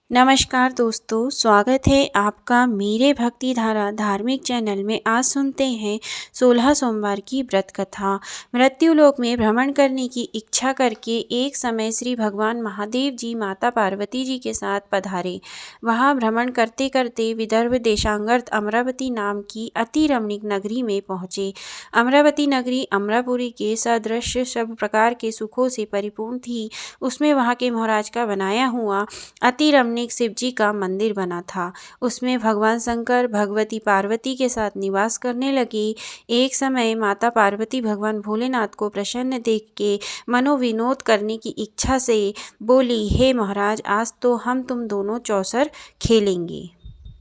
नमस्कार दोस्तों, स्वागत है आपका मेरे भक्ति धारा धार्मिक चैनल में। आज सुनते हैं 16 सोमवार की व्रत कथा। मृत्युलोक में भ्रमण करने की इच्छा करके एक समय श्री भगवान महादेव जी माता पार्वती जी के साथ पधारे। वहाँ भ्रमण करते करते विदर्भ देशांगर्त अमरावती नाम की अति रमणीक नगरी में पहुँचे। अमरावती नगरी अमरापुरी के सदृश सब प्रकार के सुखों से परिपूर्ण थी। उसमें वहाँ के महाराज का बनाया हुआ अति रमणीक शिव जी का मंदिर बना था। उसमें भगवान शंकर भगवती पार्वती के साथ निवास करने लगे। एक समय माता पार्वती भगवान भोलेनाथ को प्रसन्न देख के मनोविनोद करने की इच्छा से बोली, हे महाराज, आज तो हम तुम दोनों चौसर खेलेंगे।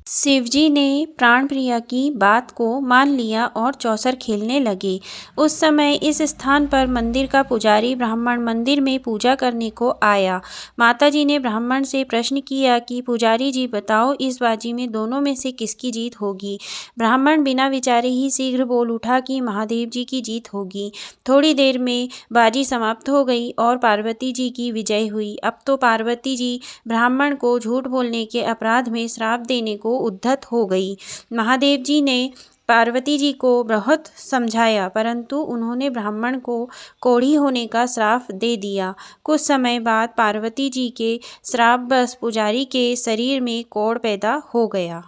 शिवजी ने प्राण प्रिया की बात को मान लिया और चौसर खेलने लगे। उस समय इस स्थान पर मंदिर का पुजारी ब्राह्मण मंदिर में पूजा करने को आया। माताजी ने ब्राह्मण से प्रश्न किया कि पुजारी जी बताओ, इस बाजी में दोनों में से किसकी जीत होगी। ब्राह्मण बिना विचारे ही शीघ्र बोल उठा कि महादेव जी की जीत होगी। थोड़ी देर में बाजी समाप्त हो गई और पार्वती जी की विजय हुई। अब तो पार्वती जी ब्राह्मण को झूठ बोलने के अपराध में श्राप देने को उद्धत हो गई। महादेव जी ने पार्वती जी को बहुत समझाया, परंतु उन्होंने ब्राह्मण को कोढ़ी होने का श्राप दे दिया। कुछ समय बाद पार्वती जी के श्रापवश पुजारी के शरीर में कोढ़ पैदा हो गया।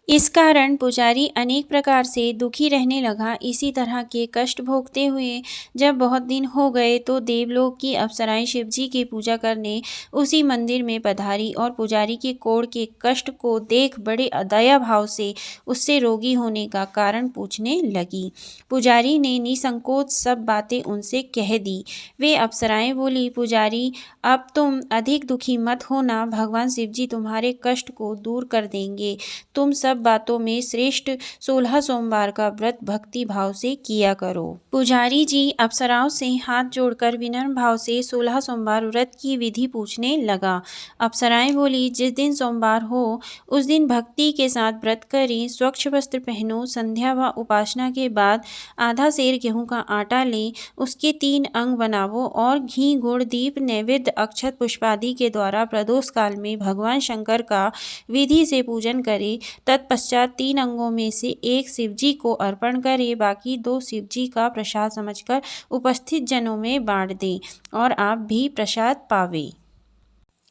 इस कारण पुजारी अनेक प्रकार से दुखी रहने लगा। इसी तरह के कष्ट भोगते हुए जब बहुत दिन हो गए तो देवलोक की अप्सराएं शिवजी की पूजा करने उसी मंदिर में पधारी और पुजारी के कोढ़ के कष्ट को देख बड़े दया भाव से उससे रोगी होने का कारण पूछने लगी। पुजारी ने निसंकोच सब बातें उनसे कह दी। वे अप्सराएं बोली, पुजारी, अब तुम अधिक दुखी मत होना, भगवान शिवजी तुम्हारे कष्ट को दूर कर देंगे। तुम सब बातों में श्रेष्ठ 16 सोमवार का व्रत भक्ति भाव से किया करो। पुजारी जी अप्सराओं से हाथ जोड़कर विनम्र भाव से 16 सोमवार व्रत की विधि पूछने लगा। अप्सराएं बोली, जिस दिन सोमवार हो उस दिन भक्ति के साथ व्रत करें, स्वच्छ वस्त्र पहनो, संध्या व उपासना के बाद आधा सेर गेहूं का आटा लें, उसके 3 अंग बनावो और घी गुड़ दीप नैवेद्य अक्षत पुष्पादि के द्वारा प्रदोष काल में भगवान शंकर का विधि से पूजन करें। तत्पश्चात 3 अंगों में से एक शिवजी को अर्पण करें, बाकी 2 शिवजी का प्रसाद समझकर उपस्थित जनों में बांट दें और आप भी प्रसाद पावें।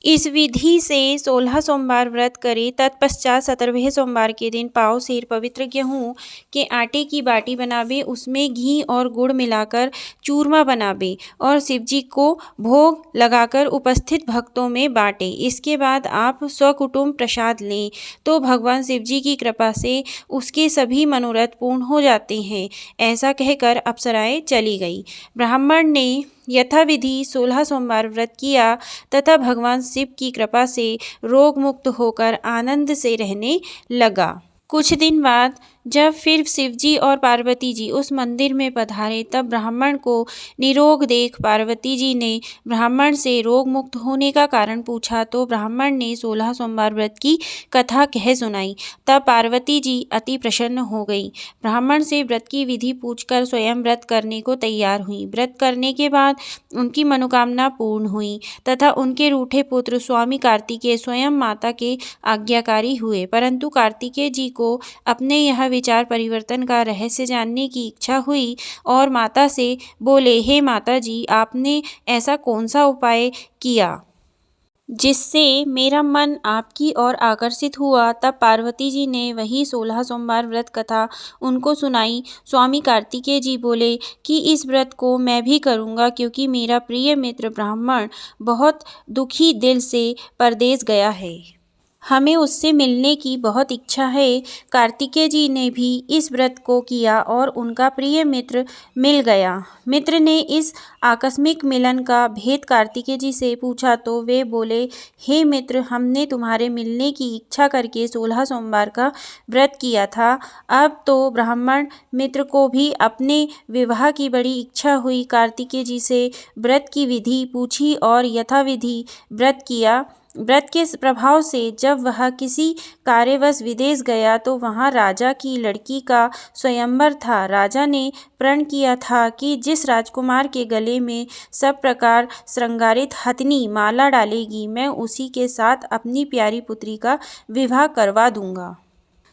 इस विधि से 16 सोमवार व्रत करें। तत्पश्चात 17वें सोमवार के दिन पाव सेर पवित्र गेहूँ के आटे की बाटी बनावे, उसमें घी और गुड़ मिलाकर चूरमा बनावे और शिवजी को भोग लगाकर उपस्थित भक्तों में बांटे। इसके बाद आप स्वकुटुंब प्रसाद लें तो भगवान शिवजी की कृपा से उसके सभी मनोरथ पूर्ण हो जाते हैं। ऐसा कहकर अप्सराएं चली गई। ब्राह्मण ने यथाविधि 16 सोमवार व्रत किया तथा भगवान शिव की कृपा से रोग मुक्त होकर आनंद से रहने लगा। कुछ दिन बाद जब फिर शिवजी और पार्वती जी उस मंदिर में पधारे, तब ब्राह्मण को निरोग देख पार्वती जी ने ब्राह्मण से रोग मुक्त होने का कारण पूछा तो ब्राह्मण ने 16 सोमवार व्रत की कथा कह सुनाई। तब पार्वती जी अति प्रसन्न हो गई। ब्राह्मण से व्रत की विधि पूछकर स्वयं व्रत करने को तैयार हुई। व्रत करने के बाद उनकी मनोकामना पूर्ण हुई तथा उनके रूठे पुत्र स्वामी कार्तिकेय स्वयं माता के आज्ञाकारी हुए। परंतु कार्तिकेय जी को अपने यह विचार परिवर्तन का रहस्य जानने की इच्छा हुई और माता से बोले, हे माता जी, आपने ऐसा कौन सा उपाय किया जिससे मेरा मन आपकी ओर आकर्षित हुआ। तब पार्वती जी ने वही 16 सोमवार व्रत कथा उनको सुनाई। स्वामी कार्तिकेय जी बोले कि इस व्रत को मैं भी करूँगा, क्योंकि मेरा प्रिय मित्र ब्राह्मण बहुत दुखी दिल से परदेश गया है। हमें उससे मिलने की बहुत इच्छा है। कार्तिकेय जी ने भी इस व्रत को किया और उनका प्रिय मित्र मिल गया। मित्र ने इस आकस्मिक मिलन का भेद कार्तिकेय जी से पूछा तो वे बोले, हे मित्र, हमने तुम्हारे मिलने की इच्छा करके 16 सोमवार का व्रत किया था। अब तो ब्राह्मण मित्र को भी अपने विवाह की बड़ी इच्छा हुई। कार्तिकेय जी से व्रत की विधि पूछी और यथाविधि व्रत किया। व्रत के प्रभाव से जब वह किसी कार्यवश विदेश गया तो वहाँ राजा की लड़की का स्वयंवर था। राजा ने प्रण किया था कि जिस राजकुमार के गले में सब प्रकार श्रृंगारित हथनी माला डालेगी, मैं उसी के साथ अपनी प्यारी पुत्री का विवाह करवा दूंगा।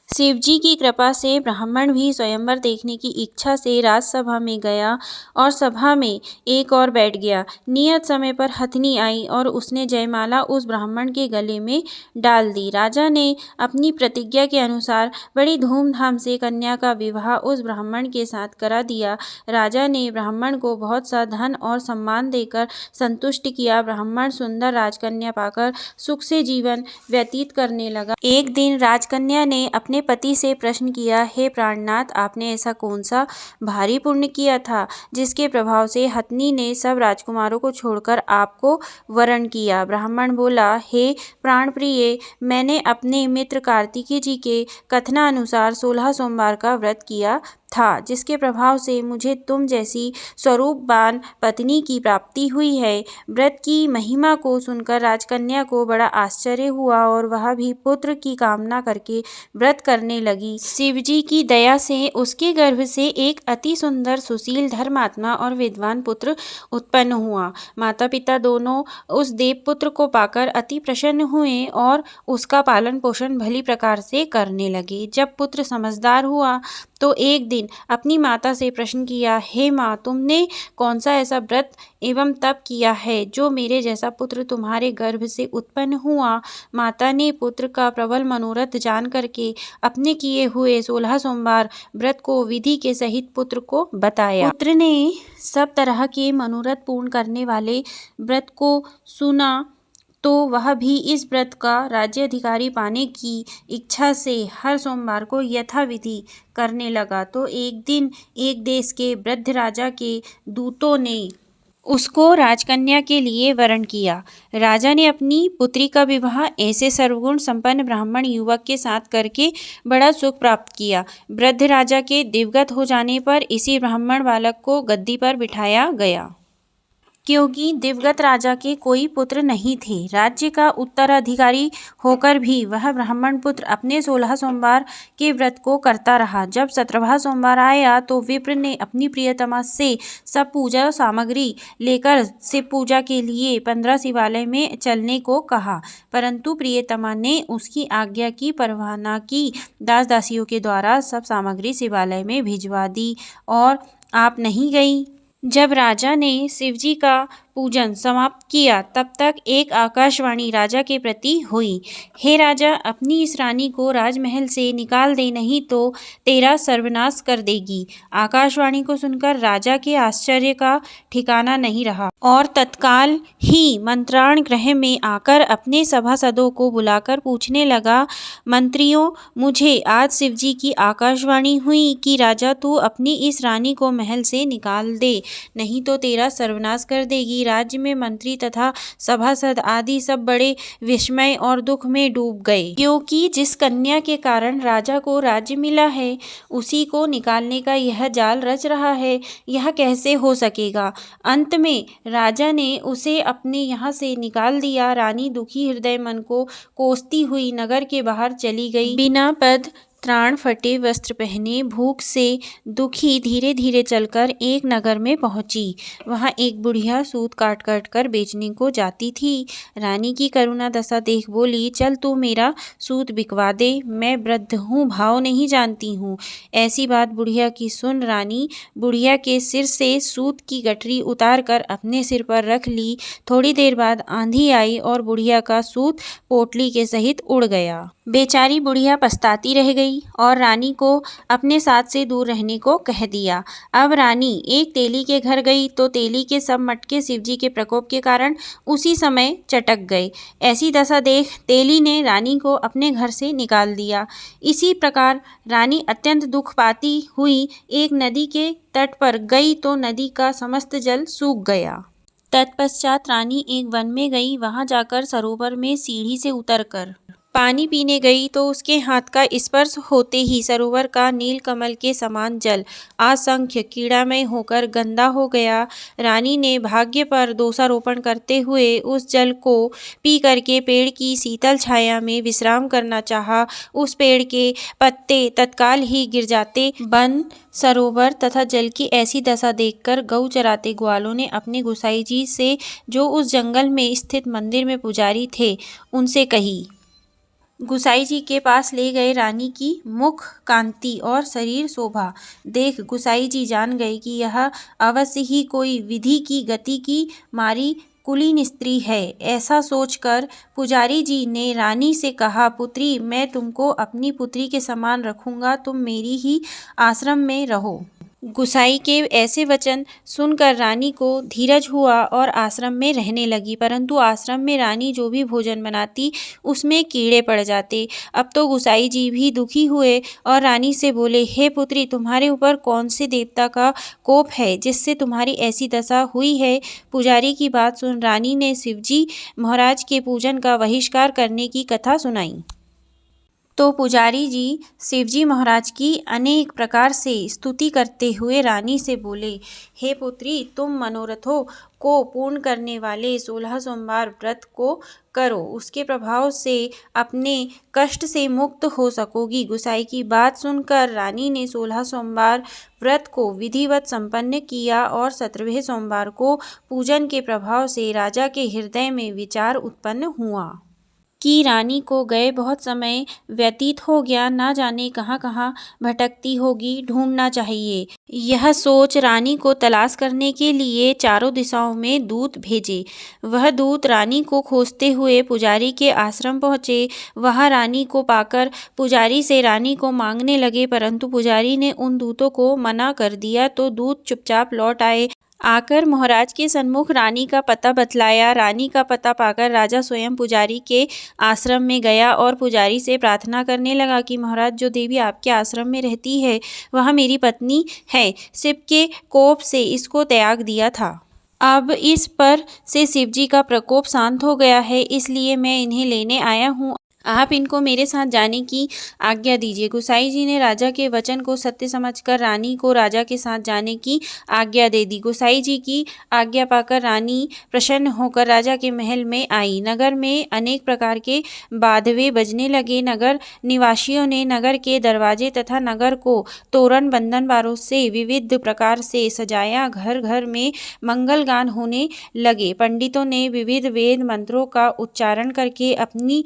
शिवजी की कृपा से ब्राह्मण भी स्वयंवर देखने की इच्छा से राजसभा में गया और सभा में एक और बैठ गया। नियत समय पर हथनी आई और उसने जयमाला उस ब्राह्मण के गले में डाल दी। राजा ने अपनी प्रतिज्ञा के अनुसार बड़ी धूमधाम से कन्या का विवाह उस ब्राह्मण के साथ करा दिया। राजा ने ब्राह्मण को बहुत सा धन और सम्मान देकर संतुष्ट किया। ब्राह्मण सुंदर राजकन्या पाकर सुख से जीवन व्यतीत करने लगा। एक दिन राजकन्या ने अपने पति से प्रश्न किया, हे प्राणनाथ, आपने ऐसा कौन सा भारी पुण्य किया था जिसके प्रभाव से हथनी ने सब राजकुमारों को छोड़कर आपको वरण किया? ब्राह्मण बोला, हे प्राण प्रिय, मैंने अपने मित्र कार्तिकी जी के कथनानुसार 16 सोमवार का व्रत किया था, जिसके प्रभाव से मुझे तुम जैसी स्वरूपवान पत्नी की प्राप्ति हुई है। व्रत की महिमा को सुनकर राजकन्या को बड़ा आश्चर्य हुआ और वह भी पुत्र की कामना करके व्रत करने लगी। शिवजी की दया से उसके गर्भ से एक अति सुंदर, सुशील, धर्मात्मा और विद्वान पुत्र उत्पन्न हुआ। माता पिता दोनों उस देवपुत्र को पाकर अति प्रसन्न हुए और उसका पालन पोषण भली प्रकार से करने लगे। जब पुत्र समझदार हुआ तो एक दिन अपनी माता से प्रश्न किया, हे माँ, तुमने कौन सा ऐसा व्रत एवं तप किया है जो मेरे जैसा पुत्र तुम्हारे गर्भ से उत्पन्न हुआ? माता ने पुत्र का प्रबल मनोरथ जान करके अपने किए हुए 16 सोमवार व्रत को विधि के सहित पुत्र को बताया। पुत्र ने सब तरह के मनोरथ पूर्ण करने वाले व्रत को सुना तो वह भी इस व्रत का राज्य अधिकारी पाने की इच्छा से हर सोमवार को यथाविधि करने लगा। तो एक दिन एक देश के वृद्ध राजा के दूतों ने उसको राजकन्या के लिए वरण किया। राजा ने अपनी पुत्री का विवाह ऐसे सर्वगुण संपन्न ब्राह्मण युवक के साथ करके बड़ा सुख प्राप्त किया। वृद्ध राजा के दिवंगत हो जाने पर इसी ब्राह्मण बालक को गद्दी पर बिठाया गया। क्योंकि दिवंगत राजा के कोई पुत्र नहीं थे, राज्य का उत्तराधिकारी होकर भी वह ब्राह्मण पुत्र अपने 16 सोमवार के व्रत को करता रहा। जब 17वां सोमवार आया तो विप्र ने अपनी प्रियतमा से सब पूजा सामग्री लेकर शिव पूजा के लिए 15 शिवालय में चलने को कहा, परंतु प्रियतमा ने उसकी आज्ञा की परवाह न की। दास दासियों के द्वारा सब सामग्री शिवालय में भिजवा दी और आप नहीं गई। जब राजा ने शिवजी का पूजन समाप्त किया तब तक एक आकाशवाणी राजा के प्रति हुई, हे राजा, अपनी इस रानी को राजमहल से निकाल दे, नहीं तो तेरा सर्वनाश कर देगी। आकाशवाणी को सुनकर राजा के आश्चर्य का ठिकाना नहीं रहा और तत्काल ही मंत्राण गृह में आकर अपने सभासदों को बुलाकर पूछने लगा, मंत्रियों, मुझे आज शिवजी की आकाशवाणी हुई कि राजा तू अपनी इस रानी को महल से निकाल दे, नहीं तो तेरा सर्वनाश कर देगी। राज्य में मंत्री तथा सभासद आदि सब बड़े विस्मय और दुख में डूब गए, क्योंकि जिस कन्या के कारण राजा को राज्य मिला है उसी को निकालने का यह जाल रच रहा है, यह कैसे हो सकेगा। अंत में राजा ने उसे अपने यहाँ से निकाल दिया। रानी दुखी हृदय मन को कोसती हुई नगर के बाहर चली गई। बिना पद त्राण, फटे वस्त्र पहने, भूख से दुखी धीरे धीरे चलकर एक नगर में पहुंची। वहां एक बुढ़िया सूत काट काट कर बेचने को जाती थी। रानी की करुणा दशा देख बोली, चल तू मेरा सूत बिकवा दे, मैं वृद्ध हूँ, भाव नहीं जानती हूँ। ऐसी बात बुढ़िया की सुन रानी बुढ़िया के सिर से सूत की गठरी उतार कर अपने सिर पर रख ली। थोड़ी देर बाद आंधी आई और बुढ़िया का सूत पोटली के सहित उड़ गया। बेचारी बुढ़िया पछताती रह गई और रानी को अपने साथ से दूर रहने को कह दिया। अब रानी एक तेली के घर गई तो तेली के सब मटके शिवजी के प्रकोप के कारण उसी समय चटक गए। ऐसी दशा देख तेली ने रानी को अपने घर से निकाल दिया। इसी प्रकार रानी अत्यंत दुख पाती हुई एक नदी के तट पर गई तो नदी का समस्त जल सूख गया। तत्पश्चात रानी एक वन में गई। वहां जाकर सरोवर में सीढ़ी से उतरकर पानी पीने गई तो उसके हाथ का स्पर्श होते ही सरोवर का नीलकमल के समान जल असंख्य कीड़ामय होकर गंदा हो गया। रानी ने भाग्य पर दोषारोपण करते हुए उस जल को पी करके पेड़ की शीतल छाया में विश्राम करना चाहा। उस पेड़ के पत्ते तत्काल ही गिर जाते। वन, सरोवर तथा जल की ऐसी दशा देखकर गऊ चराते ग्वालों ने अपने गुसाई जी से, जो उस जंगल में स्थित मंदिर में पुजारी थे, उनसे कही। गुसाई जी के पास ले गए। रानी की मुख कांति और शरीर शोभा देख गुसाई जी जान गए कि यह अवश्य ही कोई विधि की गति की मारी कुलीन स्त्री है। ऐसा सोचकर पुजारी जी ने रानी से कहा, पुत्री, मैं तुमको अपनी पुत्री के समान रखूंगा, तुम मेरी ही आश्रम में रहो। गुसाई के ऐसे वचन सुनकर रानी को धीरज हुआ और आश्रम में रहने लगी। परंतु आश्रम में रानी जो भी भोजन बनाती उसमें कीड़े पड़ जाते। अब तो गुसाई जी भी दुखी हुए और रानी से बोले, हे पुत्री, तुम्हारे ऊपर कौन से देवता का कोप है जिससे तुम्हारी ऐसी दशा हुई है। पुजारी की बात सुन रानी ने शिवजी महाराज के पूजन का बहिष्कार करने की कथा सुनाई। तो पुजारी जी शिवजी महाराज की अनेक प्रकार से स्तुति करते हुए रानी से बोले, हे पुत्री, तुम मनोरथों को पूर्ण करने वाले 16 सोमवार व्रत को करो, उसके प्रभाव से अपने कष्ट से मुक्त हो सकोगी। गुसाई की बात सुनकर रानी ने 16 सोमवार व्रत को विधिवत संपन्न किया और 17वें सोमवार को पूजन के प्रभाव से राजा के हृदय में विचार उत्पन्न हुआ कि रानी को गए बहुत समय व्यतीत हो गया, ना जाने कहाँ कहाँ भटकती होगी, ढूंढना चाहिए। यह सोच रानी को तलाश करने के लिए चारों दिशाओं में दूत भेजे। वह दूत रानी को खोजते हुए पुजारी के आश्रम पहुँचे। वहाँ रानी को पाकर पुजारी से रानी को मांगने लगे, परंतु पुजारी ने उन दूतों को मना कर दिया तो दूत चुपचाप लौट आए। आकर महाराज के सन्मुख रानी का पता बतलाया। रानी का पता पाकर राजा स्वयं पुजारी के आश्रम में गया और पुजारी से प्रार्थना करने लगा कि महाराज, जो देवी आपके आश्रम में रहती है वह मेरी पत्नी है। शिव के कोप से इसको त्याग दिया था। अब इस पर से शिवजी का प्रकोप शांत हो गया है, इसलिए मैं इन्हें लेने आया हूँ। आप इनको मेरे साथ जाने की आज्ञा दीजिए। गुसाई जी ने राजा के वचन को सत्य समझकर रानी को राजा के साथ जाने की आज्ञा दे दी। गुसाई जी की आज्ञा पाकर रानी प्रसन्न होकर राजा के महल में आई। नगर में अनेक प्रकार के बाधवे बजने लगे। नगर निवासियों ने नगर के दरवाजे तथा नगर को तोरण बंधन बारों से विविध प्रकार से सजाया। घर घर में मंगल गान होने लगे। पंडितों ने विविध वेद मंत्रों का उच्चारण करके अपनी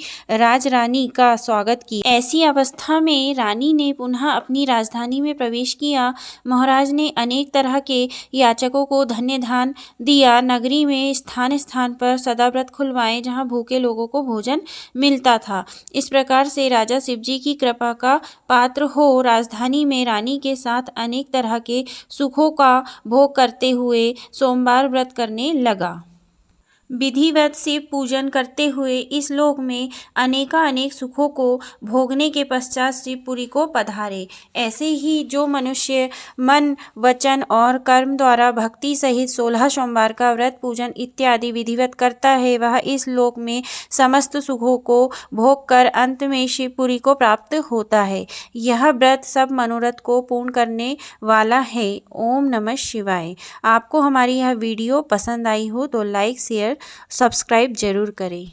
रानी का स्वागत किया। ऐसी अवस्था में रानी ने पुनः अपनी राजधानी में प्रवेश किया। महाराज ने अनेक तरह के याचकों को धन्य दान दिया। नगरी में स्थान स्थान पर सदाव्रत खुलवाए, जहां भूखे लोगों को भोजन मिलता था। इस प्रकार से राजा शिवजी की कृपा का पात्र हो राजधानी में रानी के साथ अनेक तरह के सुखों का भोग करते हुए सोमवार व्रत करने लगा। विधिवत शिव पूजन करते हुए इस लोक में अनेक सुखों को भोगने के पश्चात शिवपुरी को पधारे। ऐसे ही जो मनुष्य मन, वचन और कर्म द्वारा भक्ति सहित 16 सोमवार का व्रत, पूजन इत्यादि विधिवत करता है, वह इस लोक में समस्त सुखों को भोग कर अंत में शिवपुरी को प्राप्त होता है। यह व्रत सब मनोरथ को पूर्ण करने वाला है। ओम नमः शिवाय। आपको हमारी यह वीडियो पसंद आई हो तो लाइक, शेयर, सब्सक्राइब जरूर करें।